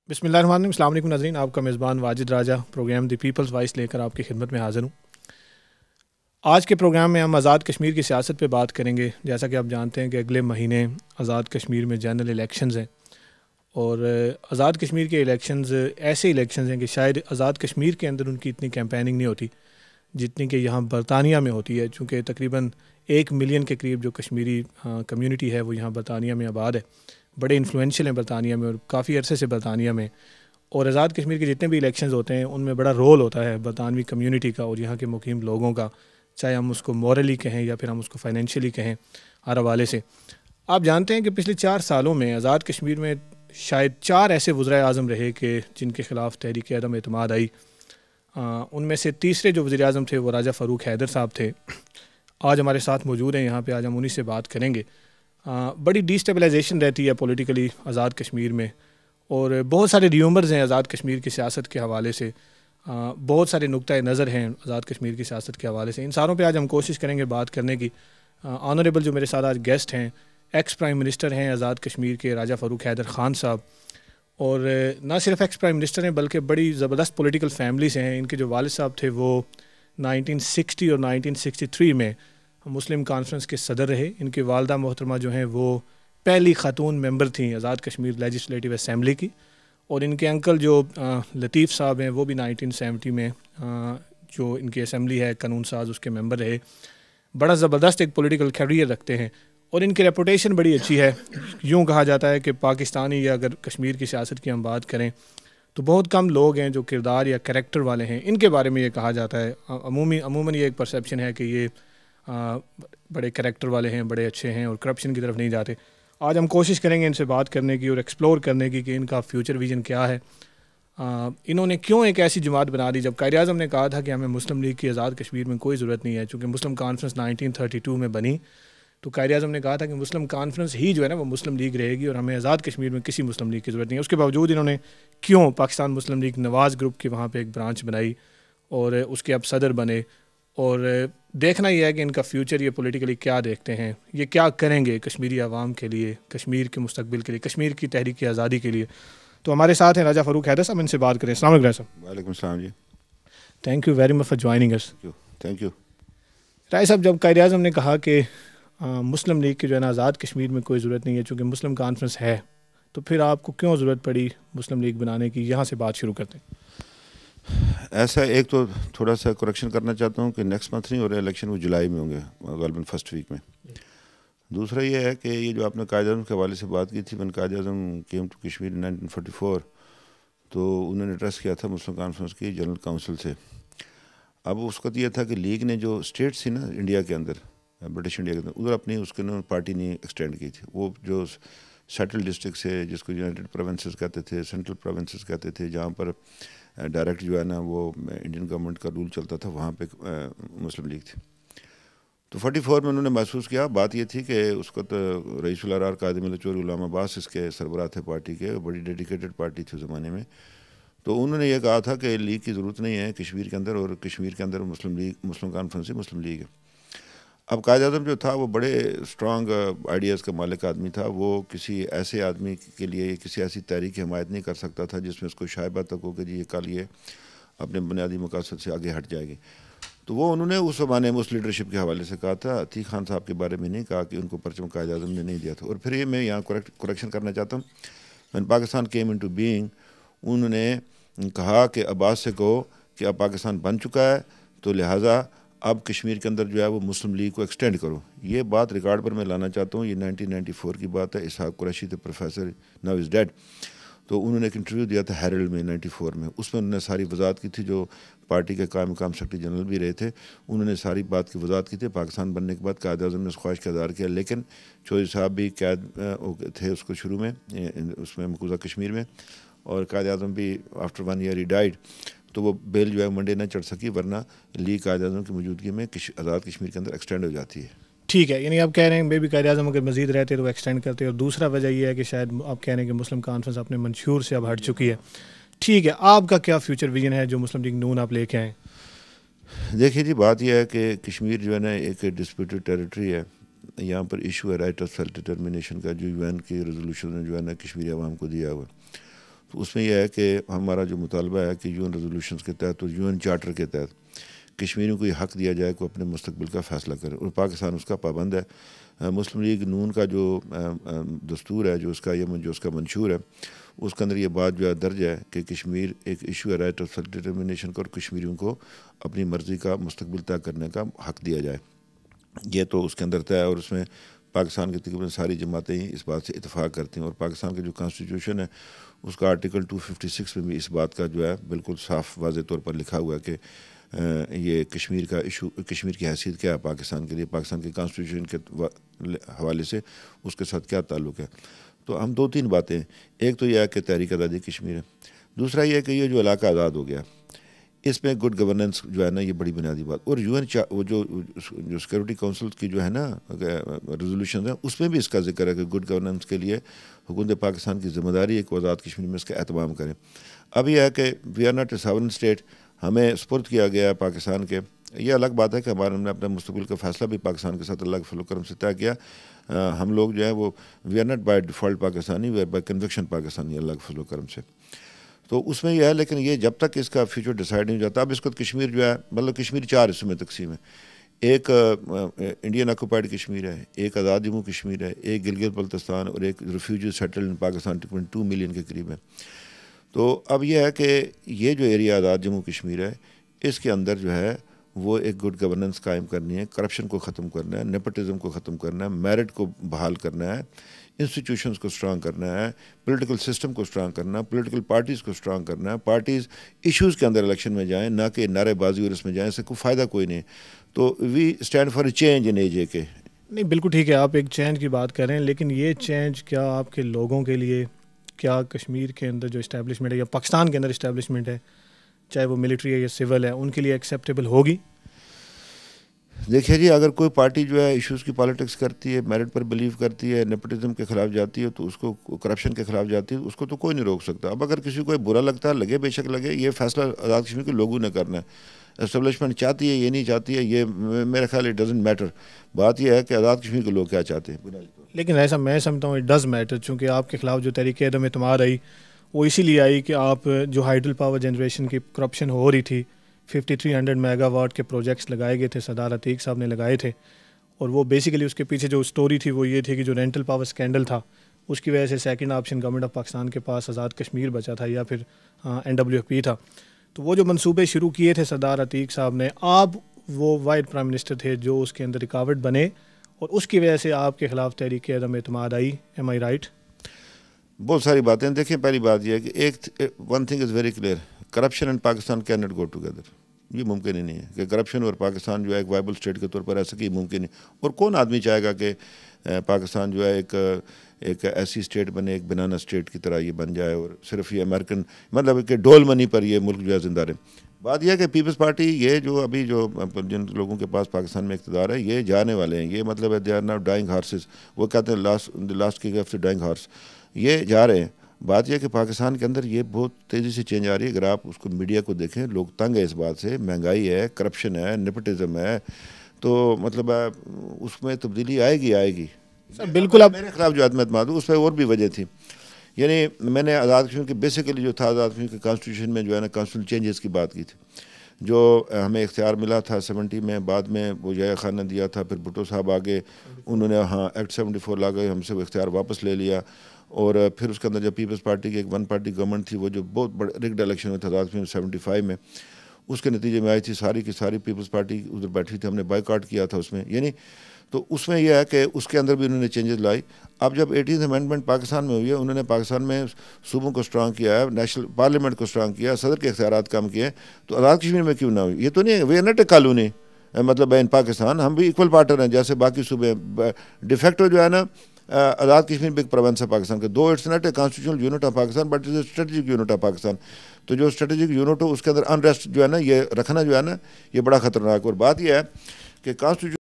बिस्मिल्लाहिर्रहमानिर्रहीम। अस्सलाम वालेकुम नाज़रीन, आपका मेज़बान वाजिद राजा प्रोग्राम द पीपल्स वॉइस लेकर आपकी खिदमत में हाज़िर हूँ। आज के प्रोग्राम में हम आज़ाद कश्मीर की सियासत पे बात करेंगे। जैसा कि आप जानते हैं कि अगले महीने आज़ाद कश्मीर में जनरल इलेक्शंस हैं और आज़ाद कश्मीर के इलेक्शंस ऐसे इलेक्शंस हैं कि शायद आज़ाद कश्मीर के अंदर उनकी इतनी कैंपेनिंग नहीं होती जितनी कि यहाँ बरतानिया में होती है, चूँकि तकरीबन 1 मिलियन के करीब जो कश्मीरी कम्युनिटी है वो यहाँ बरतानिया में आबाद है। बड़े इन्फ्लुएंशियल हैं बरतानिया में और काफ़ी अरसे से बरतानिया में। और आज़ाद कश्मीर के जितने भी इलेक्शंस होते हैं उनमें बड़ा रोल होता है बरतानवी कम्युनिटी का और यहाँ के मुकीम लोगों का, चाहे हम उसको मॉरली कहें या फिर हम उसको फाइनेंशियली कहें, हर हवाले से। आप जानते हैं कि पिछले 4 सालों में आज़ाद कश्मीर में शायद 4 ऐसे वज़ीर आज़म रहे कि जिनके ख़िलाफ़ तहरीक अदम एतमाद आई। उनमें से तीसरे जो वज़ीर आज़म थे वो राजा फ़ारूक हैदर साहब थे। आज हमारे साथ मौजूद हैं यहाँ पे, आज हम उन्हीं से बात करेंगे। बड़ी डिस्टेबलाइजेशन रहती है पॉलिटिकली आज़ाद कश्मीर में और बहुत सारे र्यूमर्स हैं आज़ाद कश्मीर की सियासत के हवाले से। बहुत सारे नुक्ता नज़र हैं आज़ाद कश्मीर की सियासत के हवाले से। इन सारों पे आज हम कोशिश करेंगे बात करने की। ऑनरेबल जो मेरे साथ आज गेस्ट हैं, एक्स प्राइम मिनिस्टर हैं आज़ाद कश्मीर के राजा फ़ारूक हैदर ख़ान साहब। और ना सिर्फ एक्स प्राइम मिनिस्टर हैं बल्कि बड़ी ज़बरदस्त पॉलिटिकल फैमिली से हैं। इनके जो वालिद साहब थे वो 1960 और 1963 में मुस्लिम कॉन्फ्रेंस के सदर रहे। इनकी वालदा मोहतरमा जो हैं वो पहली खातून मेंबर थी आज़ाद कश्मीर लेजिस्लेटिव असम्बली की। और इनके अंकल जो लतीफ़ साहब हैं वो भी 1970 में जो इनकी असम्बली है कानून साज उसके मेंबर रहे। बड़ा ज़बरदस्त एक पॉलिटिकल कैरियर रखते हैं और इनकी रेपुटेशन बड़ी अच्छी है। यूँ कहा जाता है कि पाकिस्तानी या अगर कश्मीर की सियासत की हम बात करें तो बहुत कम लोग हैं जो किरदार या कैरेक्टर वाले हैं। इनके बारे में ये कहा जाता है, अमूमन ये एक परसेप्शन है कि ये बड़े कैरेक्टर वाले हैं, बड़े अच्छे हैं और करप्शन की तरफ नहीं जाते। आज हम कोशिश करेंगे इनसे बात करने की और एक्सप्लोर करने की कि इनका फ्यूचर विजन क्या है। इन्होंने क्यों एक ऐसी जमात बना दी जब कायद आज़म ने कहा था कि हमें मुस्लिम लीग की आज़ाद कश्मीर में कोई ज़रूरत नहीं है, चूँकि मुस्लिम कॉन्फ्रेंस 1932 में बनी तो कायद आज़म ने कहा था कि मुस्लिम कॉन्फ्रेंस ही जो है ना वो मुस्लिम लीग रहेगी और हमें आज़ाद कश्मीर में किसी मुस्लिम लीग की ज़रूरत नहीं है। उसके बावजूद इन्होंने क्यों पाकिस्तान मुस्लिम लीग नवाज़ ग्रुप की वहाँ पे एक ब्रांच बनाई और उसके अब सदर बने। और देखना यह है कि इनका फ्यूचर ये पॉलिटिकली क्या देखते हैं, ये क्या करेंगे कश्मीरी आवाम के लिए, कश्मीर के मुस्तकबिल के लिए, कश्मीर की तहरीक आज़ादी के लिए। तो हमारे साथ हैं राजा फ़ारूक हैदर साहब, इनसे बात करें। अस्सलाम वालेकुम साहब। वालेकुम सलाम जी। Thank you very much for joining us. Thank you. Rai साहब, जब कायद आज़म ने कहा कि मुस्लिम लीग की जो है ना आज़ाद कश्मीर में कोई ज़रूरत नहीं है चूँकि मुस्लिम कॉन्फ्रेंस है, तो फिर आपको क्यों ज़रूरत पड़ी मुस्लिम लीग बनाने की? यहाँ से बात शुरू करते हैं। ऐसा एक तो थोड़ा सा करेक्शन करना चाहता हूँ कि नेक्स्ट मंथ नहीं हो रहे इलेक्शन, वो जुलाई में होंगे ग़ालिबन फर्स्ट वीक में। दूसरा ये है कि ये जो आपने कायद आज़म के हवाले से बात की थी, when Quaid Azam came to Kashmir 1944, तो उन्होंने ट्रस्ट किया था मुस्लिम कॉन्फ्रेंस की जनरल काउंसिल से। अब उसका तो ये था कि लीग ने जो स्टेट्स थी ना इंडिया के अंदर, ब्रिटिश इंडिया के अंदर, उधर अपनी उसके ना पार्टी ने एक्सटेंड की थी। वो जो सेटल डिस्ट्रिक्ट है जिसको यूनाइटेड प्रोविंसेस कहते थे, सेंट्रल प्रोविंसेस कहते थे, जहाँ पर डायरेक्ट जो है ना वो इंडियन गवर्नमेंट का रूल चलता था, वहाँ पे मुस्लिम लीग थी। तो 44 में उन्होंने महसूस किया। बात ये थी कि उसका तो रईसुल अरार कादिम चोर गुलाम अब्बास इसके सरबराह थे पार्टी के, बड़ी डेडिकेटेड पार्टी थी उस ज़माने में। तो उन्होंने ये कहा था कि लीग की ज़रूरत नहीं है कश्मीर के अंदर, और कश्मीर के अंदर मुस्लिम लीग, मुस्लिम कॉन्फ्रेंस ही मुस्लिम लीग है। अब कायद आज़म जो था वो बड़े स्ट्रॉन्ग आइडियाज़ का मालिक आदमी था। वो किसी ऐसे आदमी के लिए किसी ऐसी तहरीक की हिमायत नहीं कर सकता था जिसमें उसको शायबा तक हो कि जी ये कल ये अपने बुनियादी मकासद से आगे हट जाएगी। तो वो उन्होंने उस ज़माने में उस लीडरशिप के हवाले से कहा था। अतीक खान साहब के बारे में नहीं कहा कि उनको परचम कायद आज़म ने नहीं दिया था। और फिर ये मैं यहाँ करेक्शन करना चाहता हूँ, when Pakistan came into being, उन्होंने कहा कि अब्बास से कहो कि अब पाकिस्तान बन चुका है तो लिहाजा अब कश्मीर के अंदर जो है वो मुस्लिम लीग को एक्सटेंड करो। ये बात रिकॉर्ड पर मैं लाना चाहता हूँ। ये 1994 की बात है। इसहाक कुरैशी थे प्रोफेसर, नाउ इज़ डेड। तो उन्होंने एक इंटरव्यू दिया था हेरल्ड में 94 में। उसमें उन्होंने सारी वजाहत की थी, जो पार्टी के कायम मकाम सेक्रेटरी जनरल भी रहे थे, उन्होंने सारी बात की वजाहत की थी। पाकिस्तान बनने के बाद कायद आज़म ने उस ख्वाहिश का इज़हार किया, लेकिन चौधरी साहब भी कैद थे उसको शुरू में उसमें मकूज़ा कश्मीर में, और कायद आज़म भी आफ्टर 1 ईयर ही डाइड। तो वो बेल जो है मंडे न चढ़ सकी, वरना लीग कायद आज़म की मौजूदगी में आज़ाद कश्मीर के अंदर एक्सटेंड हो जाती है। ठीक है, यानी आप कह रहे हैं मे भी कायद आज़म अगर मज़ीद रहते तो एक्सटेंड करते। और दूसरा वजह यह है कि शायद आप कह रहे हैं कि मुस्लिम कॉन्फ्रेंस अपने मंशूर से अब हट चुकी है। ठीक है, आपका क्या फ्यूचर विजन है जो मुस्लिम लीग नून आप लेके आएँ? देखिए जी, बात यह है कि कश्मीर जो है ना एक डिस्प्यूटेड टेरिटरी है। यहाँ पर इशू है राइट ऑफ सेल्फ डिटर्मिनेशन का, जो यूएन के रेजोल्यूशन ने जो है ना कश्मीरी अवाम को दिया हुआ। तो उसमें यह है कि हमारा जो मुतालबा है कि यूएन रेजोल्यूशंस के तहत और यूएन चार्टर के तहत कश्मीरियों को ये हक़ दिया जाए कि अपने मुस्तकबिल का फ़ैसला करें, और पाकिस्तान उसका पाबंद है। मुस्लिम लीग नून का जो दस्तूर है, जो उसका मंशूर है, उसके अंदर ये बात जो है दर्ज है कि कश्मीर एक इशू है राइट ऑफ सेल्फ डिटर्मिनेशन का, और कश्मीरियों को अपनी मर्ज़ी का मुस्तकबिल तय करने का हक़ दिया जाए। ये तो उसके अंदर तय है, और उसमें पाकिस्तान की तकरीबन सारी जमातें ही इस बात से इतफ़ाक़ करती हैं, और पाकिस्तान का जो कॉन्स्टिट्यूशन है उसका आर्टिकल 256 में भी इस बात का जो है बिल्कुल साफ वाज़े तौर पर लिखा हुआ है कि ये कश्मीर का इशू, कश्मीर की हैसियत क्या है पाकिस्तान के लिए, पाकिस्तान के कॉन्स्टिट्यूशन के हवाले से उसके साथ क्या ताल्लुक़ है। तो हम दो तीन बातें, एक तो यह है कि तहरीक आज़ादी कश्मीर है, दूसरा यह है कि ये जो इलाका आज़ाद हो गया इसमें गुड गवर्नेंस जो है ना, ये बड़ी बुनियादी बात। और यूएन वो जो सिक्योरिटी काउंसिल की जो है ना रेजोल्यूशन है, उसमें भी इसका जिक्र है कि गुड गवर्नेंस के लिए हुकूमत पाकिस्तान की ज़िम्मेदारी है कि आज़ाद कश्मीर में इसका एहतमाम करें। अब यह है कि we are not a sovereign state, हमें सुपुर्द किया गया है पाकिस्तान के। ये अलग बात है कि हमने अपने मुस्तकबिल का फ़ैसला भी पाकिस्तान के साथ अल्लाह के फजल करम से तय किया। हम लोग जो है वो we are not by default Pakistani, we are by conviction Pakistani अल्लाह के फजल करम से। तो उसमें यह है, लेकिन ये जब तक इसका फ्यूचर डिसाइड नहीं हो जाता। अब इसको कश्मीर जो है, मतलब कश्मीर 4 हिस्सों में तकसीम है। एक इंडियन ऑक्यूपाइड कश्मीर है, एक आज़ाद जम्मू कश्मीर है, एक गिलगित बल्तिस्तान, और एक refugee settled in Pakistan 2 million के करीब है। तो अब यह है कि ये जो एरिया आज़ाद जम्मू कश्मीर है, इसके अंदर जो है वो एक गुड गवर्नेंस कायम करनी है, करप्शन को ख़त्म करना है, नेपोटिज़म को ख़त्म करना है, मेरिट को बहाल करना है, इंस्टीट्यूशंस को स्ट्रांग करना है, पॉलिटिकल सिस्टम को स्ट्रांग करना है, पॉलिटिकल पार्टीज़ को स्ट्रांग करना है। पार्टीज़ इश्यूज़ के अंदर इलेक्शन में जाएं, ना कि नारेबाजी और इसमें जाएं, इससे कोई फ़ायदा कोई नहीं। तो we stand for a change in AJ नहीं, बिल्कुल ठीक है, आप एक चेंज की बात कर रहे हैं, लेकिन ये चेंज क्या आपके लोगों के लिए, क्या कश्मीर के अंदर जो इस्टेब्लिशमेंट है या पाकिस्तान के अंदर इस्टेब्लिशमेंट है, चाहे वो मिलिट्री है या सिविल है, उनके लिए एक्सेप्टेबल होगी? देखिए जी, अगर कोई पार्टी जो है इश्यूज़ की पॉलिटिक्स करती है, मेरिट पर बिलीव करती है, नेपोटिज्म के ख़िलाफ़ जाती है, तो उसको, करप्शन के ख़िलाफ़ जाती है, उसको तो कोई नहीं रोक सकता। अब अगर किसी को बुरा लगता है, लगे बेशक लगे, ये फ़ैसला आज़ाद कश्मीर के लोगों ने करना है। एस्टेब्लिशमेंट चाहती है, ये नहीं चाहती है, ये मेरे ख्याल इट डजंट मैटर। बात यह है कि आज़ाद कश्मीर के लोग क्या चाहते हैं। लेकिन ऐसा मैं समझता हूँ इट डज़ मैटर, चूँकि आपके ख़िलाफ़ जो तहरीक अदम एतमाद आई वो इसीलिए आई कि आप जो हाइडल पावर जनरेशन की करप्शन हो रही थी, 5300 मेगावाट के प्रोजेक्ट्स लगाए गए थे, सरदार अतीक साहब ने लगाए थे, और वो बेसिकली उसके पीछे जो स्टोरी थी वो ये थी कि जो रेंटल पावर स्कैंडल था उसकी वजह से second option government of Pakistan के पास आज़ाद कश्मीर बचा था या फिर NWFP था। तो वो जो मंसूबे शुरू किए थे सरदार अतीक साहब ने, आप वो वाइड प्राइम मिनिस्टर थे जो उसके अंदर रुकावट बने, और उसकी वजह से आपके ख़िलाफ़ तहरीक अदम एतमाद आई। एम आई राइट? बहुत सारी बातें। देखिए, पहली बात यह है कि एक one thing is very clear, corruption and Pakistan can not go together. ये मुमकिन ही नहीं है कि करप्शन और पाकिस्तान जो है एक वाइबल स्टेट के तौर पर ऐसा कि मुमकिन नहीं। और कौन आदमी चाहेगा कि पाकिस्तान जो है एक ऐसी स्टेट बने, एक बनाना स्टेट की तरह ये बन जाए, और सिर्फ ये अमेरिकन मतलब कि डोल मनी पर ये मुल्क जो है ज़िंदा रहे। बात यह है कि पीपल्स पार्टी, ये जो अभी जो जिन लोगों के पास पाकिस्तान में इक़्तिदार है, ये जाने वाले हैं। ये मतलब है they are now dying horses. वो कहते हैं last kick of the dying horse, ये जा रहे हैं। बात यह है कि पाकिस्तान के अंदर ये बहुत तेज़ी से चेंज आ रही है। अगर आप उसको मीडिया को देखें, लोग तंग है इस बात से, महंगाई है, करप्शन है, नेपोटिज्म है, तो मतलब उसमें तब्दीली आएगी। सर बिल्कुल, आप मेरे खिलाफ जो आदम एतमाद, उसमें और भी वजह थी। यानी मैंने आज़ाद कश्मीर के बेसिकली जो था, आज़ाद कश्मीर के कॉन्स्टिट्यूशन में जो है ना कॉन्स्टिट्यूशन चेंजेस की बात की थी, जो हमें इख्तियार मिला था 70 में, बाद में वो जया खान ने दिया था, फिर भुट्टो साहब आगे, उन्होंने एक्ट 74 ला गए, हमसे वो इख्तियार वापस ले लिया। और फिर उसके अंदर जब पीपल्स पार्टी की एक वन पार्टी गवर्नमेंट थी, वो जो बहुत बड़े रिग्ड इलेक्शन हुआ था आज़ाद कश्मीर 75 में, उसके नतीजे में आई थी सारी की सारी पीपल्स पार्टी उधर बैठी थी, हमने बाइकआउट किया था उसमें। यानी तो उसमें यह है कि उसके अंदर भी उन्होंने चेंजेस लाई। अब जब 18th अमेंडमेंट पाकिस्तान में हुई है, उन्होंने पाकिस्तान में सूबों को स्ट्रांग किया है, नेशनल पार्लियामेंट को स्ट्रांग किया, सदर के इख्तियारात कम किए, तो आज़ाद कश्मीर में क्यों ना हुई? ये तो नहीं है वे नट ए कॉलोनी, मतलब इन पाकिस्तान हम भी इक्वल पार्टनर हैं जैसे बाकी सूबे। डिफेक्टो जो है ना आज़ाद कश्मीर भी एक प्रोविंस है पाकिस्तान का, दो it's not a constitutional unit of Pakistan but is a strategic unit of Pakistan. तो जो स्ट्रेटेजिक यूनिट हो उसके अंदर अनरेस्ट जो है ना ये रखना जो है ना, ये बड़ा ख़तरनाक। और बात यह है कि कॉन्स्टिट्यूशन